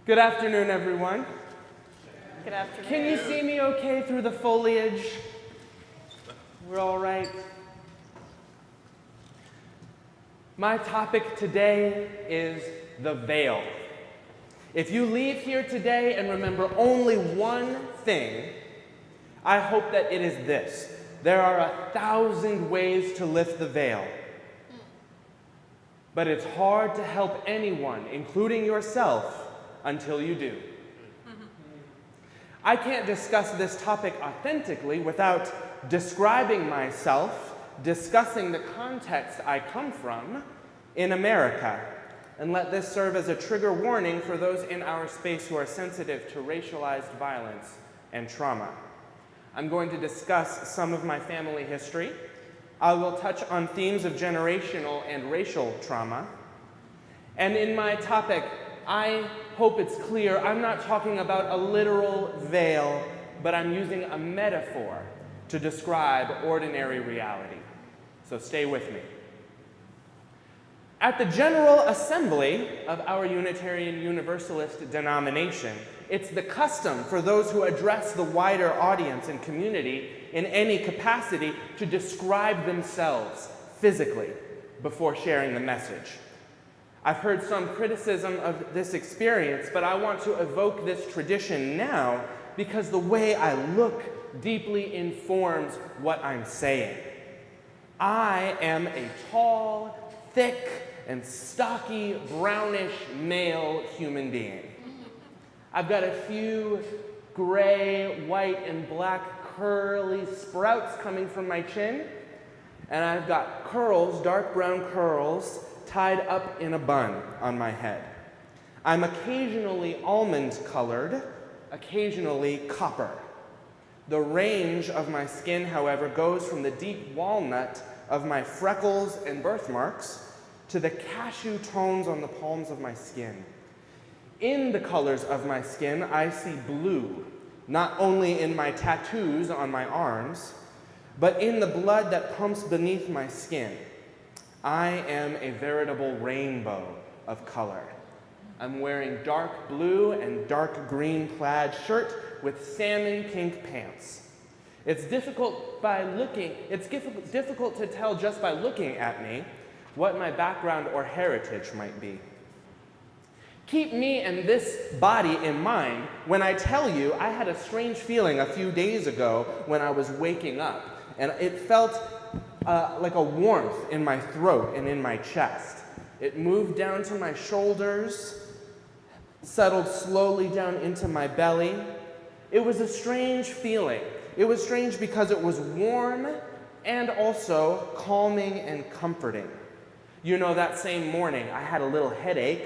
Good afternoon, everyone. Good afternoon. Can you see me okay through the foliage? We're all right. My topic today is the veil. If you leave here today and remember only one thing, I hope that it is this. There are 1,000 ways to lift the veil. But it's hard to help anyone, including yourself, until you do. I can't discuss this topic authentically without describing myself, discussing the context I come from in America, and let this serve as a trigger warning for those in our space who are sensitive to racialized violence and trauma. I'm going to discuss some of my family history. I will touch on themes of generational and racial trauma. And in my topic, I hope it's clear, I'm not talking about a literal veil, but I'm using a metaphor to describe ordinary reality. So stay with me. At the General Assembly of our Unitarian Universalist denomination, it's the custom for those who address the wider audience and community in any capacity to describe themselves physically before sharing the message. I've heard some criticism of this experience, but I want to evoke this tradition now because the way I look deeply informs what I'm saying. I am a tall, thick, and stocky, brownish male human being. I've got a few gray, white, and black curly sprouts coming from my chin, and I've got curls, dark brown curls, tied up in a bun on my head. I'm occasionally almond-colored, occasionally copper. The range of my skin, however, goes from the deep walnut of my freckles and birthmarks to the cashew tones on the palms of my skin. In the colors of my skin, I see blue, not only in my tattoos on my arms, but in the blood that pumps beneath my skin. I am a veritable rainbow of color. I'm wearing dark blue and dark green plaid shirt with salmon pink pants. It's difficult to tell just by looking at me what my background or heritage might be. Keep me and this body in mind when I tell you I had a strange feeling a few days ago when I was waking up, and it felt like a warmth in my throat and in my chest. It moved down to my shoulders, settled slowly down into my belly. It was a strange feeling. It was strange because it was warm and also calming and comforting. You know, that same morning I had a little headache.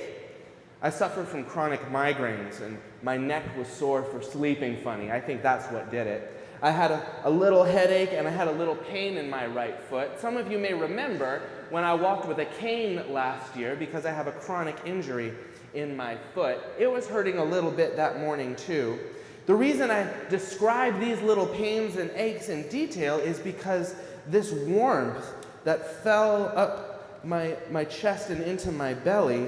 I suffered from chronic migraines and my neck was sore for sleeping funny. I think that's what did it. I had a little headache and I had a little pain in my right foot. Some of you may remember when I walked with a cane last year because I have a chronic injury in my foot. It was hurting a little bit that morning too. The reason I describe these little pains and aches in detail is because this warmth that fell up my chest and into my belly,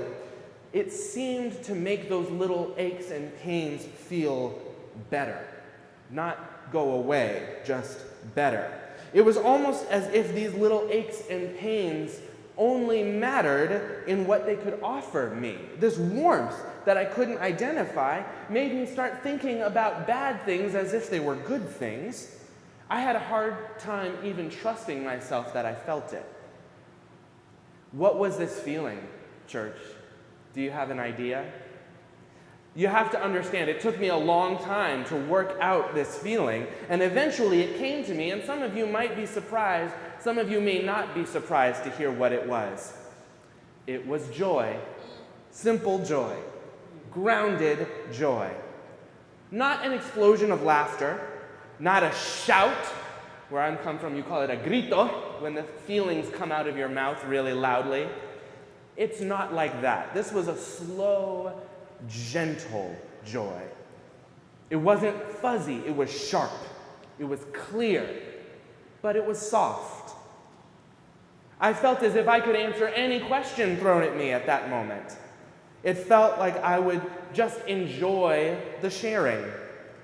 it seemed to make those little aches and pains feel better. Not go away, just better. It was almost as if these little aches and pains only mattered in what they could offer me. This warmth that I couldn't identify made me start thinking about bad things as if they were good things. I had a hard time even trusting myself that I felt it. What was this feeling, church? Do you have an idea? You have to understand, it took me a long time to work out this feeling, and eventually it came to me, and some of you might be surprised, some of you may not be surprised to hear what it was. It was joy. Simple joy. Grounded joy. Not an explosion of laughter, not a shout. Where I come from, you call it a grito, when the feelings come out of your mouth really loudly. It's not like that. This was a slow, gentle joy. It wasn't fuzzy, it was sharp. It was clear, but it was soft. I felt as if I could answer any question thrown at me at that moment. It felt like I would just enjoy the sharing.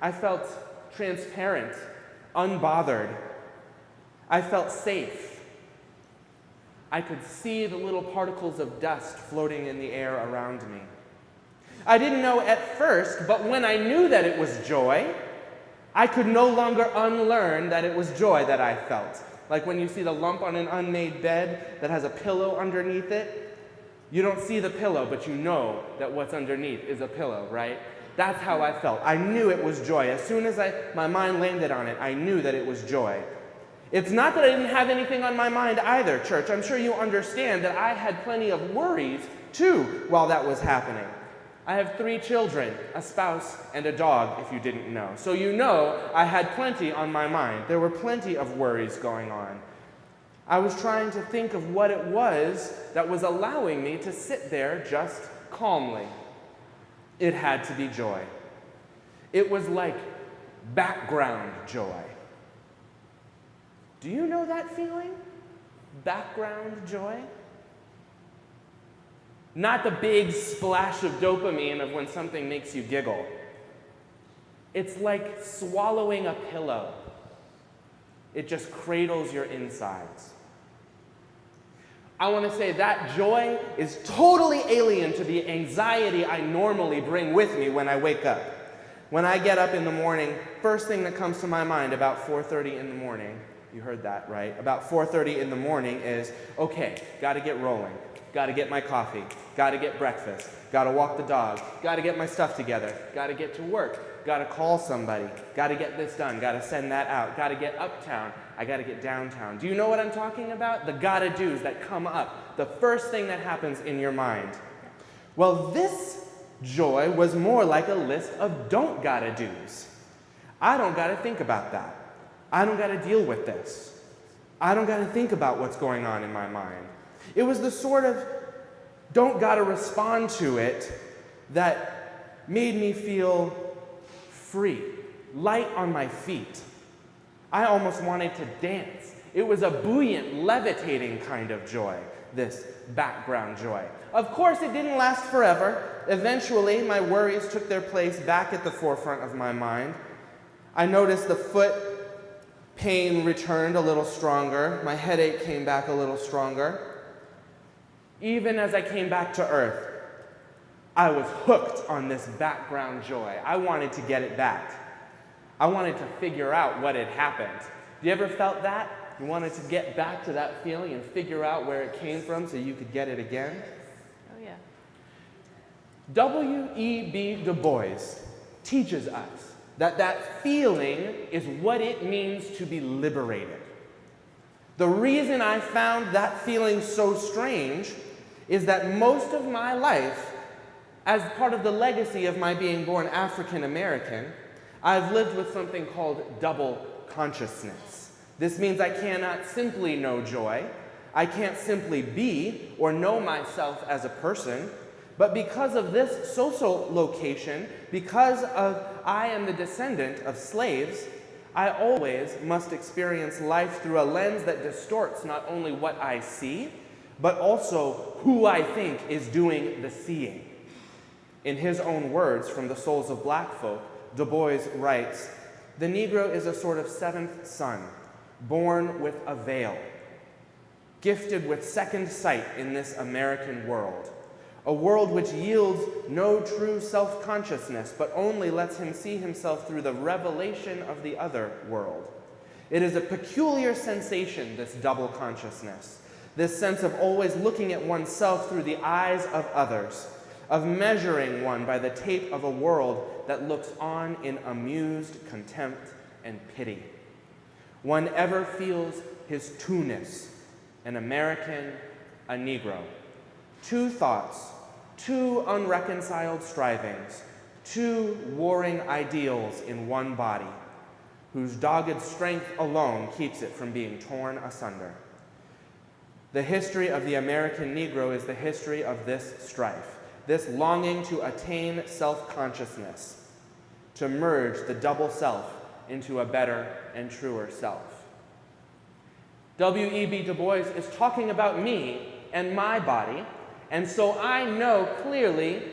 I felt transparent, unbothered. I felt safe. I could see the little particles of dust floating in the air around me. I didn't know at first, but when I knew that it was joy, I could no longer unlearn that it was joy that I felt. Like when you see the lump on an unmade bed that has a pillow underneath it, you don't see the pillow, but you know that what's underneath is a pillow, right? That's how I felt. I knew it was joy. As soon as my mind landed on it, I knew that it was joy. It's not that I didn't have anything on my mind either, church. I'm sure you understand that I had plenty of worries, too, while that was happening. I have 3 children, a spouse, and a dog, if you didn't know. So you know I had plenty on my mind. There were plenty of worries going on. I was trying to think of what it was that was allowing me to sit there just calmly. It had to be joy. It was like background joy. Do you know that feeling? Background joy? Not the big splash of dopamine of when something makes you giggle. It's like swallowing a pillow. It just cradles your insides. I want to say that joy is totally alien to the anxiety I normally bring with me when I wake up. When I get up in the morning, first thing that comes to my mind about 4:30 in the morning, you heard that, right? About 4:30 in the morning is, okay, got to get rolling. Got to get my coffee, got to get breakfast, got to walk the dog, got to get my stuff together, got to get to work, got to call somebody, got to get this done, got to send that out, got to get uptown, I got to get downtown. Do you know what I'm talking about? The gotta do's that come up, the first thing that happens in your mind. Well, this joy was more like a list of don't gotta do's. I don't got to think about that. I don't got to deal with this. I don't got to think about what's going on in my mind. It was the sort of don't gotta respond to it that made me feel free, light on my feet. I almost wanted to dance. It was a buoyant, levitating kind of joy, this background joy. Of course, it didn't last forever. Eventually, my worries took their place back at the forefront of my mind. I noticed the foot pain returned a little stronger. My headache came back a little stronger. Even as I came back to earth, I was hooked on this background joy. I wanted to get it back. I wanted to figure out what had happened. You ever felt that? You wanted to get back to that feeling and figure out where it came from so you could get it again? Oh, yeah. W.E.B. DuBois teaches us that feeling is what it means to be liberated. The reason I found that feeling so strange is that most of my life, as part of the legacy of my being born African American, I've lived with something called double consciousness. This means I cannot simply know joy. I can't simply be or know myself as a person, but because of this social location, because of I am the descendant of slaves, I always must experience life through a lens that distorts not only what I see, but also who I think is doing the seeing. In his own words from The Souls of Black Folk, DuBois writes, "The Negro is a sort of seventh son, born with a veil, gifted with second sight in this American world, a world which yields no true self-consciousness, but only lets him see himself through the revelation of the other world. It is a peculiar sensation, this double consciousness, this sense of always looking at oneself through the eyes of others, of measuring one by the tape of a world that looks on in amused contempt and pity. One ever feels his two-ness, an American, a Negro. Two thoughts, two unreconciled strivings, two warring ideals in one body, whose dogged strength alone keeps it from being torn asunder. The history of the American Negro is the history of this strife, this longing to attain self-consciousness, to merge the double self into a better and truer self." W.E.B. Du Bois is talking about me and my body, and so I know clearly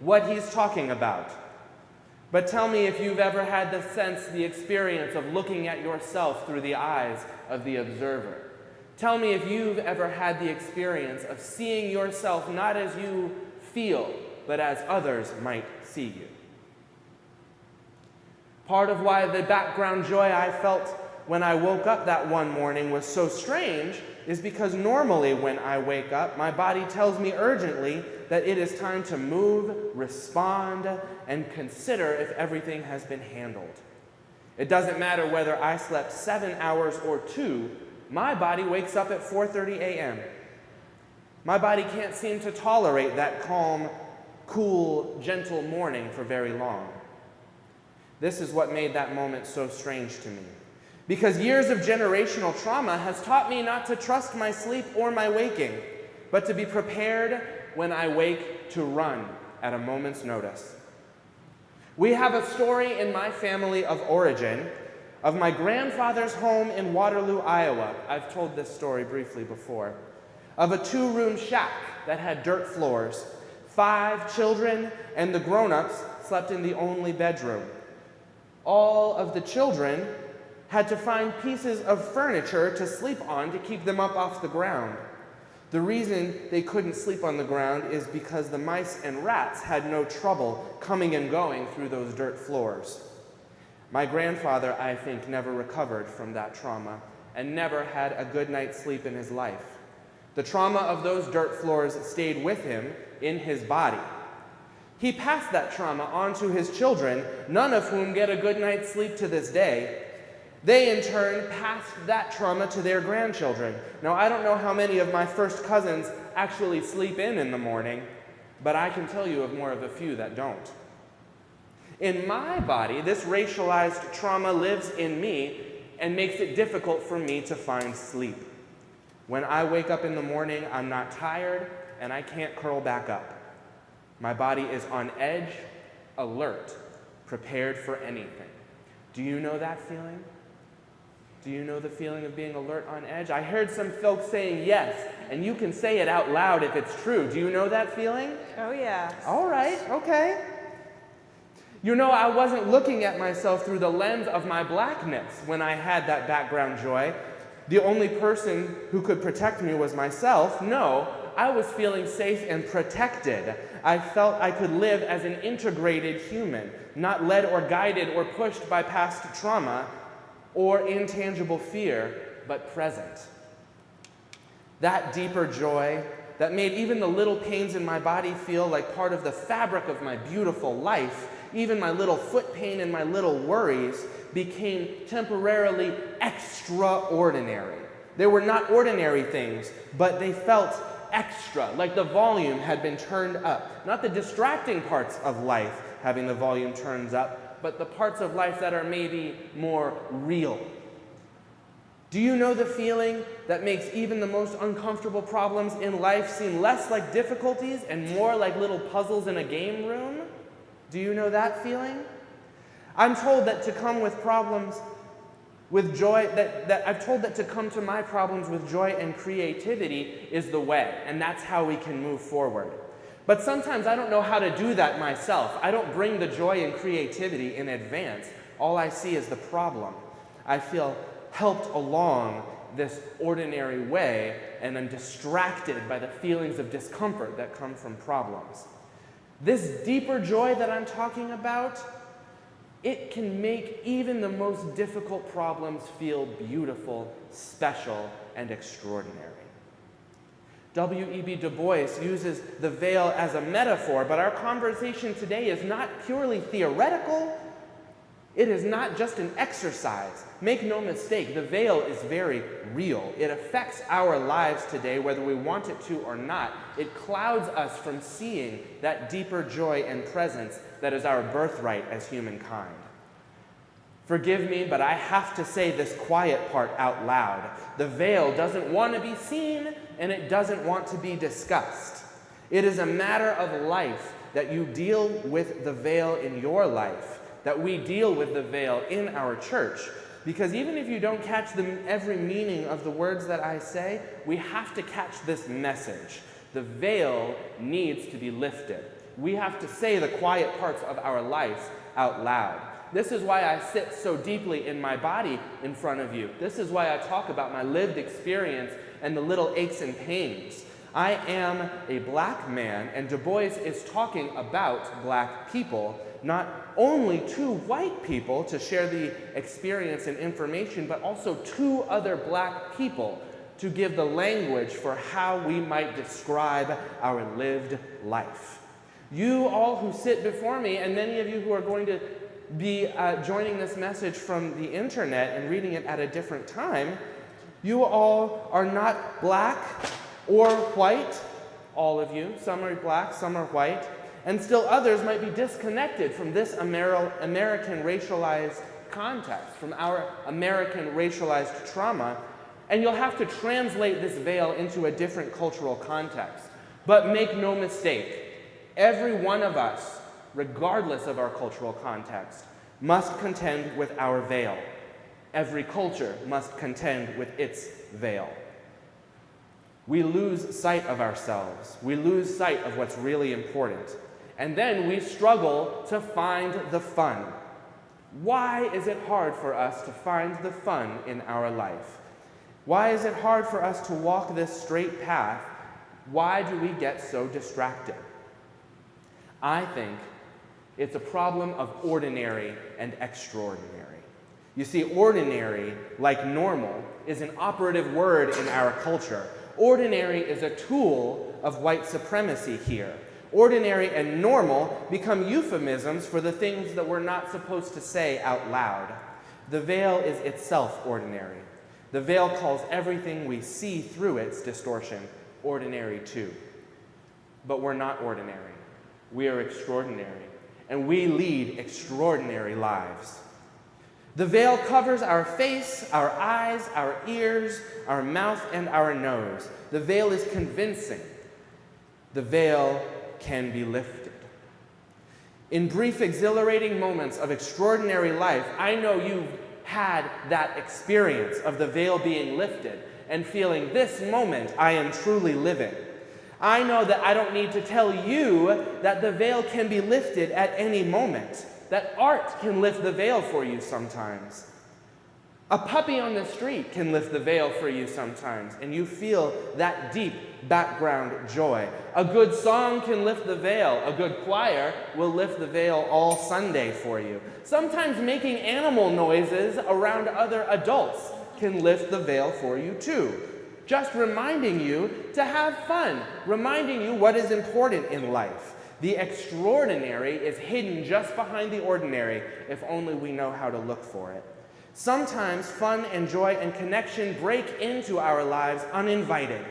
what he's talking about. But tell me if you've ever had the experience of looking at yourself through the eyes of the observer. Tell me if you've ever had the experience of seeing yourself not as you feel, but as others might see you. Part of why the background joy I felt when I woke up that one morning was so strange is because normally when I wake up, my body tells me urgently that it is time to move, respond, and consider if everything has been handled. It doesn't matter whether I slept 7 hours or 2, my body wakes up at 4:30 a.m. My body can't seem to tolerate that calm, cool, gentle morning for very long. This is what made that moment so strange to me. Because years of generational trauma has taught me not to trust my sleep or my waking, but to be prepared when I wake to run at a moment's notice. We have a story in my family of origin of my grandfather's home in Waterloo, Iowa. I've told this story briefly before. Of a 2-room shack that had dirt floors. 5 children and the grown-ups slept in the only bedroom. All of the children had to find pieces of furniture to sleep on to keep them up off the ground. The reason they couldn't sleep on the ground is because the mice and rats had no trouble coming and going through those dirt floors. My grandfather, I think, never recovered from that trauma and never had a good night's sleep in his life. The trauma of those dirt floors stayed with him in his body. He passed that trauma on to his children, none of whom get a good night's sleep to this day. They, in turn, passed that trauma to their grandchildren. Now, I don't know how many of my first cousins actually sleep in the morning, but I can tell you of more of a few that don't. In my body, this racialized trauma lives in me and makes it difficult for me to find sleep. When I wake up in the morning, I'm not tired and I can't curl back up. My body is on edge, alert, prepared for anything. Do you know that feeling? Do you know the feeling of being alert on edge? I heard some folks saying yes, and you can say it out loud if it's true. Do you know that feeling? Oh, yeah. All right, okay. You know, I wasn't looking at myself through the lens of my blackness when I had that background joy. The only person who could protect me was myself. No, I was feeling safe and protected. I felt I could live as an integrated human, not led or guided or pushed by past trauma or intangible fear, but present. That deeper joy that made even the little pains in my body feel like part of the fabric of my beautiful life, even my little foot pain and my little worries became temporarily extraordinary. They were not ordinary things, but they felt extra, like the volume had been turned up. Not the distracting parts of life having the volume turned up, but the parts of life that are maybe more real. Do you know the feeling that makes even the most uncomfortable problems in life seem less like difficulties and more like little puzzles in a game room? Do you know that feeling? I'm told that to come with problems with joy, I've told that to come to my problems with joy and creativity is the way, and that's how we can move forward. But sometimes I don't know how to do that myself. I don't bring the joy and creativity in advance. All I see is the problem. I feel helped along this ordinary way, and I'm distracted by the feelings of discomfort that come from problems. This deeper joy that I'm talking about, it can make even the most difficult problems feel beautiful, special, and extraordinary. W.E.B. DuBois uses the veil as a metaphor, but our conversation today is not purely theoretical. It is not just an exercise. Make no mistake, the veil is very real. It affects our lives today, whether we want it to or not. It clouds us from seeing that deeper joy and presence that is our birthright as humankind. Forgive me, but I have to say this quiet part out loud. The veil doesn't want to be seen, and it doesn't want to be discussed. It is a matter of life that you deal with the veil in your life, that we deal with the veil in our church. Because even if you don't catch every meaning of the words that I say, we have to catch this message. The veil needs to be lifted. We have to say the quiet parts of our life out loud. This is why I sit so deeply in my body in front of you. This is why I talk about my lived experience and the little aches and pains. I am a black man, and DuBois is talking about black people, not only to white people to share the experience and information, but also to other black people to give the language for how we might describe our lived life. You all who sit before me, and many of you who are going to be joining this message from the internet and reading it at a different time, you all are not black or white, all of you. Some are black, some are white, and still others might be disconnected from this American racialized context, from our American racialized trauma, and you'll have to translate this veil into a different cultural context. But make no mistake, every one of us, regardless of our cultural context, must contend with our veil. Every culture must contend with its veil. We lose sight of ourselves. We lose sight of what's really important. And then we struggle to find the fun. Why is it hard for us to find the fun in our life? Why is it hard for us to walk this straight path? Why do we get so distracted? I think it's a problem of ordinary and extraordinary. You see, ordinary, like normal, is an operative word in our culture. Ordinary is a tool of white supremacy here. Ordinary and normal become euphemisms for the things that we're not supposed to say out loud. The veil is itself ordinary. The veil calls everything we see through its distortion ordinary too. But we're not ordinary. We are extraordinary, and we lead extraordinary lives. The veil covers our face, our eyes, our ears, our mouth, and our nose. The veil is convincing. The veil can be lifted. In brief, exhilarating moments of extraordinary life, I know you've had that experience of the veil being lifted and feeling, this moment I am truly living. I know that I don't need to tell you that the veil can be lifted at any moment, that art can lift the veil for you sometimes. A puppy on the street can lift the veil for you sometimes, and you feel that deep background joy. A good song can lift the veil. A good choir will lift the veil all Sunday for you. Sometimes making animal noises around other adults can lift the veil for you too. Just reminding you to have fun, reminding you what is important in life. The extraordinary is hidden just behind the ordinary, if only we know how to look for it. Sometimes fun and joy and connection break into our lives uninvited.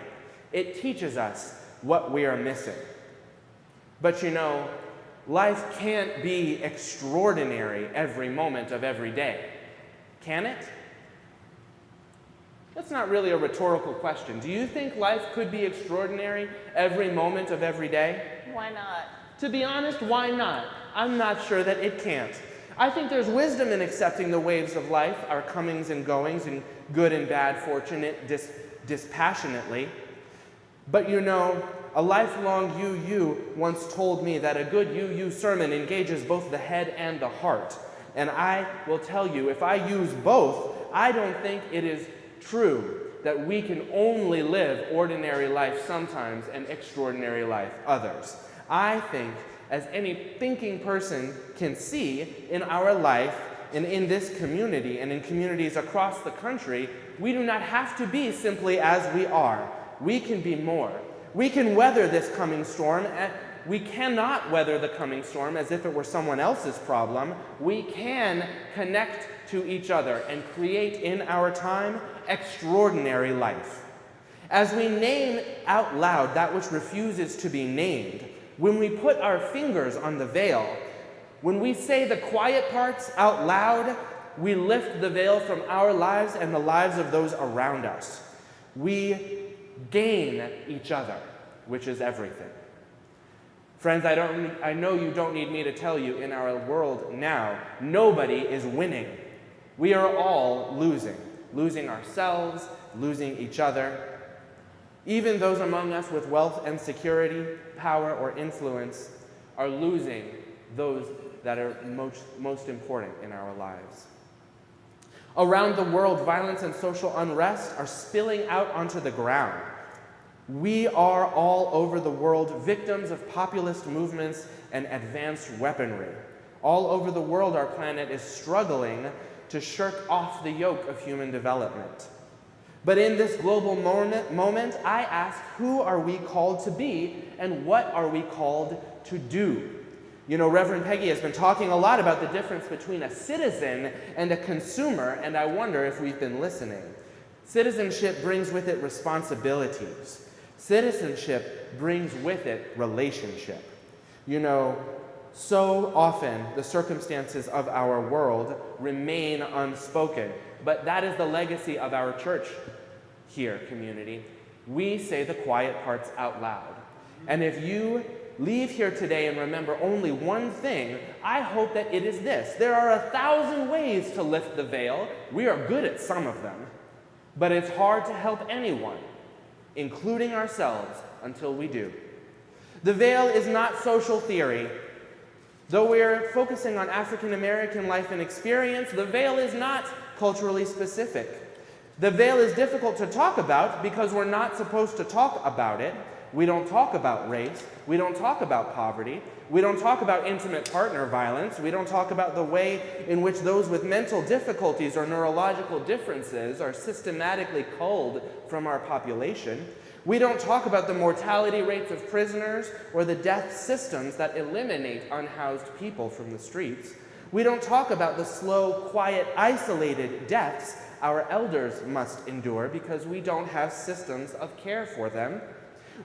It teaches us what we are missing. But you know, life can't be extraordinary every moment of every day, can it? That's not really a rhetorical question. Do you think life could be extraordinary every moment of every day? Why not? To be honest, why not? I'm not sure that it can't. I think there's wisdom in accepting the waves of life, our comings and goings, and good and bad, fortunate, dispassionately. But you know, a lifelong you once told me that a good you sermon engages both the head and the heart. And I will tell you, if I use both, I don't think it is true that we can only live ordinary life sometimes and extraordinary life others. I think, as any thinking person can see in our life and in this community and in communities across the country, we do not have to be simply as we are. We can be more. We can weather this coming storm. We cannot weather the coming storm as if it were someone else's problem. We can connect to each other and create in our time extraordinary life. As we name out loud that which refuses to be named, when we put our fingers on the veil, when we say the quiet parts out loud, we lift the veil from our lives and the lives of those around us. We gain each other, which is everything. Friends, I know you don't need me to tell you, in our world now, nobody is winning. We are all losing ourselves, losing each other. Even those among us with wealth and security, power or influence, are losing those that are most important in our lives. Around the world, violence and social unrest are spilling out onto the ground. We are all over the world victims of populist movements and advanced weaponry. All over the world, our planet is struggling to shirk off the yoke of human development. But in this global moment, I ask, who are we called to be, and what are we called to do? You know, Reverend Peggy has been talking a lot about the difference between a citizen and a consumer, and I wonder if we've been listening. Citizenship brings with it responsibilities. Citizenship brings with it relationship. You know, so often the circumstances of our world remain unspoken, but that is the legacy of our church here, community. We say the quiet parts out loud. And if you leave here today and remember only one thing, I hope that it is this. There are 1,000 ways to lift the veil. We are good at some of them, but it's hard to help anyone, including ourselves, until we do. The veil is not social theory. Though we're focusing on African American life and experience, the veil is not culturally specific. The veil is difficult to talk about because we're not supposed to talk about it. We don't talk about race. We don't talk about poverty. We don't talk about intimate partner violence. We don't talk about the way in which those with mental difficulties or neurological differences are systematically culled from our population. We don't talk about the mortality rates of prisoners or the death systems that eliminate unhoused people from the streets. We don't talk about the slow, quiet, isolated deaths our elders must endure because we don't have systems of care for them.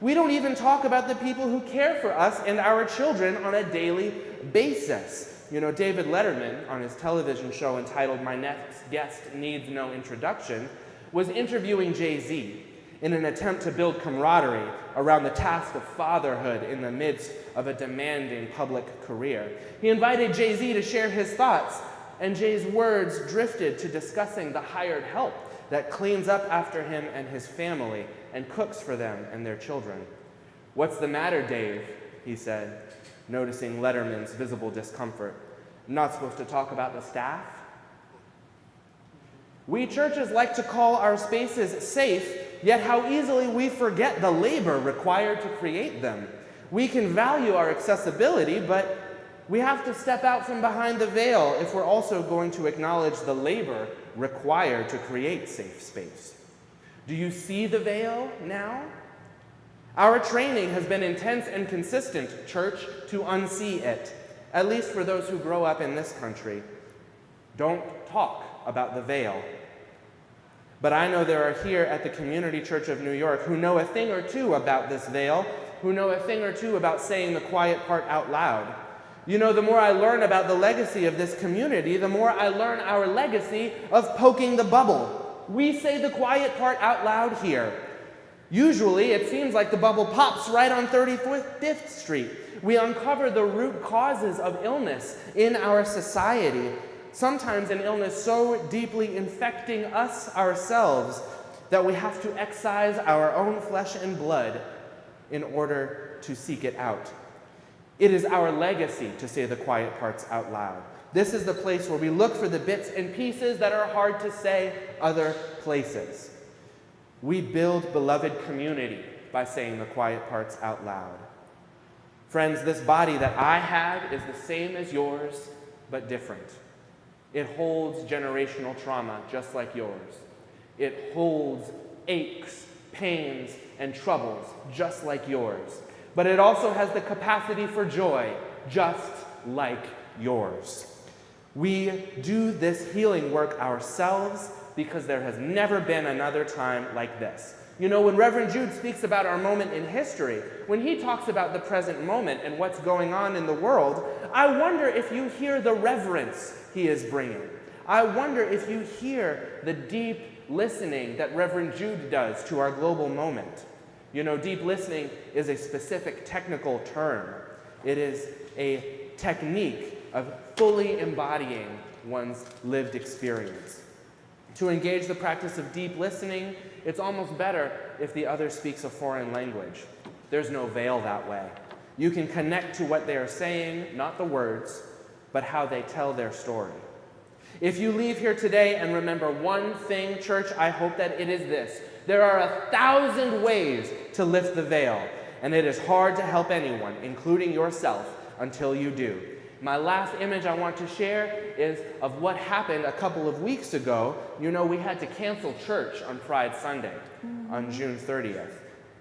We don't even talk about the people who care for us and our children on a daily basis. You know, David Letterman, on his television show entitled My Next Guest Needs No Introduction, was interviewing Jay-Z in an attempt to build camaraderie around the task of fatherhood in the midst of a demanding public career. He invited Jay-Z to share his thoughts, and Jay's words drifted to discussing the hired help that cleans up after him and his family and cooks for them and their children. "What's the matter, Dave?" he said, noticing Letterman's visible discomfort. "Not supposed to talk about the staff?" We churches like to call our spaces safe, yet how easily we forget the labor required to create them. We can value our accessibility, but we have to step out from behind the veil if we're also going to acknowledge the labor required to create safe space. Do you see the veil now? Our training has been intense and consistent, church, to unsee it, at least for those who grow up in this country. Don't talk about the veil. But I know there are here at the Community Church of New York who know a thing or two about this veil, who know a thing or two about saying the quiet part out loud. You know, the more I learn about the legacy of this community, the more I learn our legacy of poking the bubble. We say the quiet part out loud here. Usually, it seems like the bubble pops right on 35th Street. We uncover the root causes of illness in our society, sometimes an illness so deeply infecting us ourselves that we have to excise our own flesh and blood in order to seek it out. It is our legacy to say the quiet parts out loud. This is the place where we look for the bits and pieces that are hard to say other places. We build beloved community by saying the quiet parts out loud. Friends, this body that I have is the same as yours, but different. It holds generational trauma just like yours. It holds aches, pains, and troubles just like yours. But it also has the capacity for joy, just like yours. We do this healing work ourselves because there has never been another time like this. You know, when Reverend Jude speaks about our moment in history, when he talks about the present moment and what's going on in the world, I wonder if you hear the reverence he is bringing. I wonder if you hear the deep listening that Reverend Jude does to our global moment. You know, deep listening is a specific technical term. It is a technique of fully embodying one's lived experience. To engage the practice of deep listening, it's almost better if the other speaks a foreign language. There's no veil that way. You can connect to what they are saying, not the words, but how they tell their story. If you leave here today and remember one thing, church, I hope that it is this. There are 1,000 ways to lift the veil, and it is hard to help anyone, including yourself, until you do. My last image I want to share is of what happened a couple of weeks ago. You know, we had to cancel church on Pride Sunday on June 30th.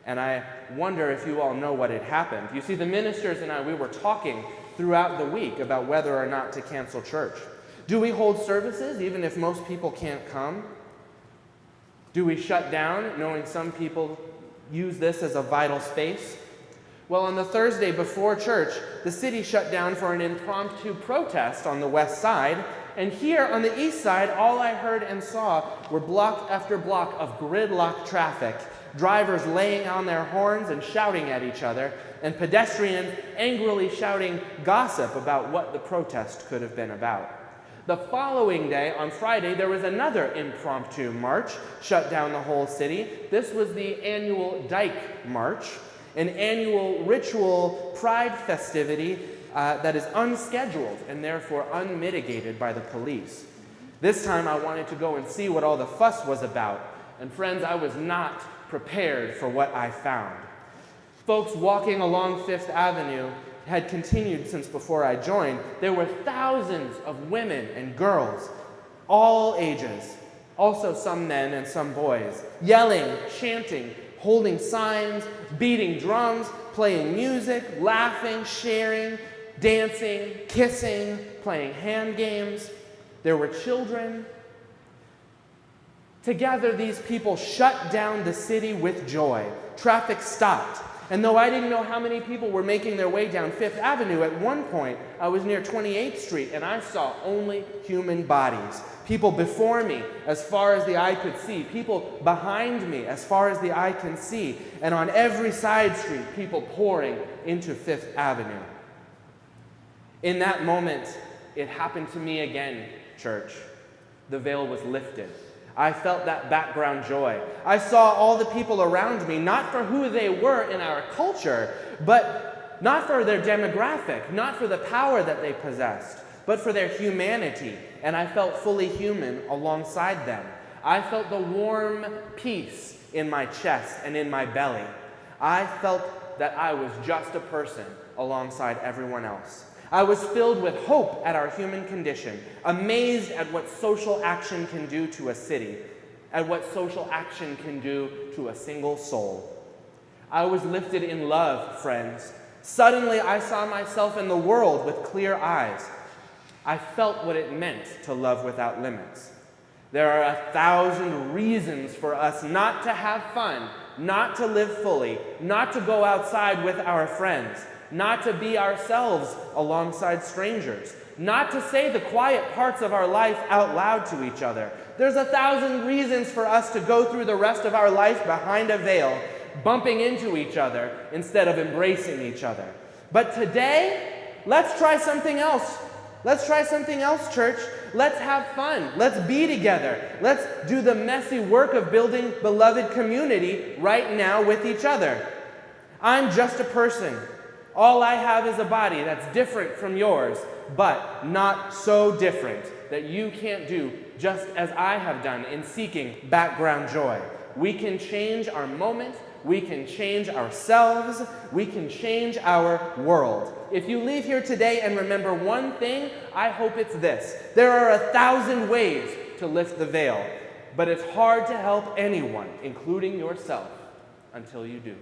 And I wonder if you all know what had happened. You see, the ministers and I, we were talking throughout the week about whether or not to cancel church. Do we hold services even if most people can't come? Do we shut down, knowing some people use this as a vital space? Well, on the Thursday before church, the city shut down for an impromptu protest on the west side, and here on the east side, all I heard and saw were block after block of gridlock traffic, drivers laying on their horns and shouting at each other, and pedestrians angrily shouting gossip about what the protest could have been about. The following day, on Friday, there was another impromptu march, shut down the whole city. This was the annual Dyke March, an annual ritual pride festivity that is unscheduled and therefore unmitigated by the police. This time I wanted to go and see what all the fuss was about, and friends, I was not prepared for what I found. Folks walking along Fifth Avenue had continued since before I joined. There were thousands of women and girls, all ages, also some men and some boys, yelling, chanting, holding signs, beating drums, playing music, laughing, sharing, dancing, kissing, playing hand games. There were children. Together, these people shut down the city with joy. Traffic stopped. And though I didn't know how many people were making their way down Fifth Avenue, at one point I was near 28th Street and I saw only human bodies. People before me as far as the eye could see, people behind me as far as the eye can see, and on every side street, people pouring into Fifth Avenue. In that moment, it happened to me again, church. The veil was lifted. I felt that background joy. I saw all the people around me, not for who they were in our culture, but not for their demographic, not for the power that they possessed, but for their humanity. And I felt fully human alongside them. I felt the warm peace in my chest and in my belly. I felt that I was just a person alongside everyone else. I was filled with hope at our human condition, amazed at what social action can do to a city, at what social action can do to a single soul. I was lifted in love, friends. Suddenly, I saw myself in the world with clear eyes. I felt what it meant to love without limits. There are 1,000 reasons for us not to have fun, not to live fully, not to go outside with our friends, not to be ourselves alongside strangers, not to say the quiet parts of our life out loud to each other. There's 1,000 reasons for us to go through the rest of our life behind a veil, bumping into each other instead of embracing each other. But today, let's try something else. Let's try something else, church. Let's have fun. Let's be together. Let's do the messy work of building beloved community right now with each other. I'm just a person. All I have is a body that's different from yours, but not so different that you can't do just as I have done in seeking background joy. We can change our moment. We can change ourselves. We can change our world. If you leave here today and remember one thing, I hope it's this. There are 1,000 ways to lift the veil, but it's hard to help anyone, including yourself, until you do.